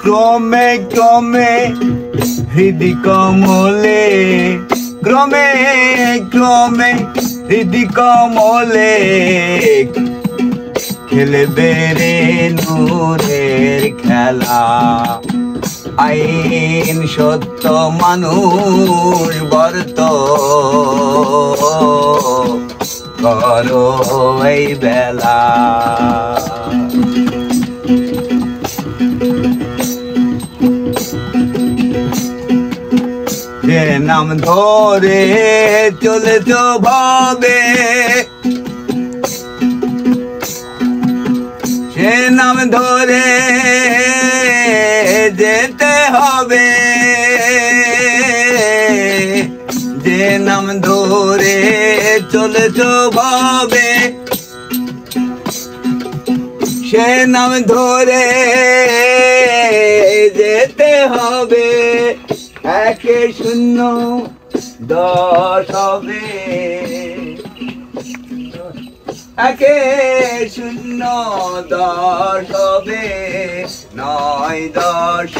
ক্রমে ক্রমে হৃদি কমলে, ক্রমে ক্রমে হৃদি কমলে খেলবে রে নূরের খেলা। আইন সত্য মানুষ বর্ত করো এই বেলা। যে নাম ধরে চলেছ ভাবে, সে নাম ধরে যেতে হবে। যে নাম ধরে চলেছ ভাবে, সে নাম ধরে যেতে হবে। একে শূন্য 10 হবে, একে শূন্য 10 হবে। 9 10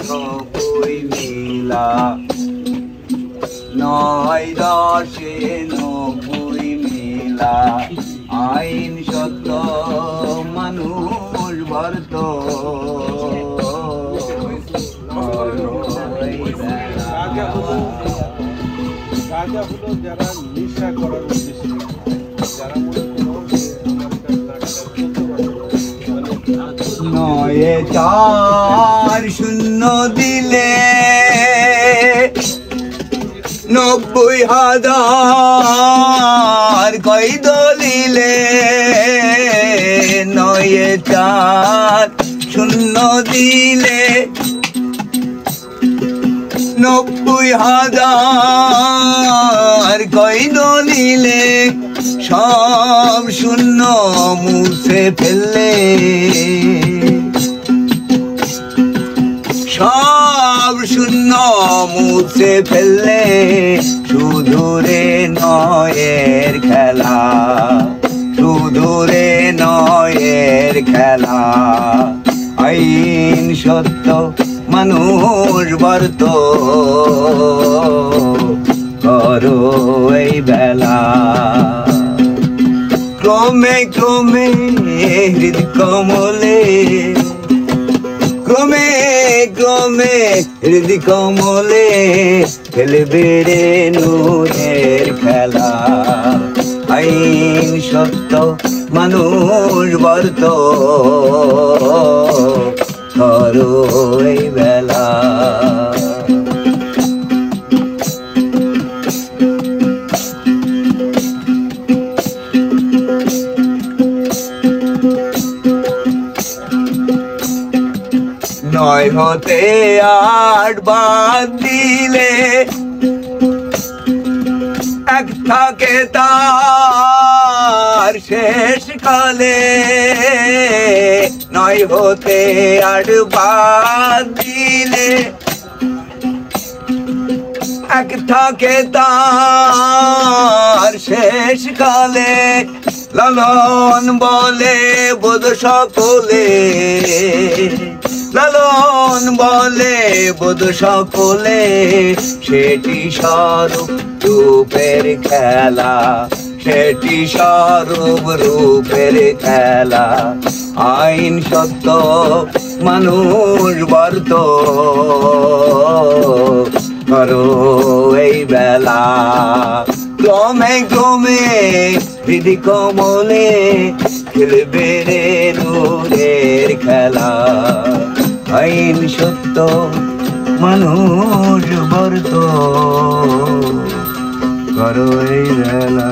90 মিলা, 9 10 90 মিলা। আইন সত্য মানুষ বর্ত যারা নিশা করার উদ্দেশ্যে, যারা নয়ে 4 শূন্য দিলে 90,000 কই দলিলে। 9 4 শূন্য দিলে 90,000 কই দলিলে। সব শূন্য মুছে ফেললে, সব শূন্য মুছে ফেললে। শুধু রে নয়ের খেলা, শুধু রে নয়ের খেলা। আইন সত্য মানুষ বর্ত করো এই বেলা। ক্রমে ক্রমে হৃদি কমলে, ক্রমে ক্রমে হৃদি কমলে খেলবে রে নূরের খেলা। আইন সত্য মানুষ বর্ত করো এই বেলা। নয় হতে 8 বাদ দিলে এক থাকে তার শেষ কালে। 9 হতে 8 বাদ দিলে এক থাকে তার শেষ কালে। লালন বলে বোধ সকলে, লালন বলে বোধ সকলে। সেটি স্বরূপ রূপের খেলা, সেটি স্বরূপ রূপের খেলা। আইন সত্য মানুষ বর্ত করো এই বেলা। ক্রমে ক্রমে হৃদি কমলে খেলবে রে নূরের খেলা। আইন সত্য মানুষ বর্ত করো এই বেলা।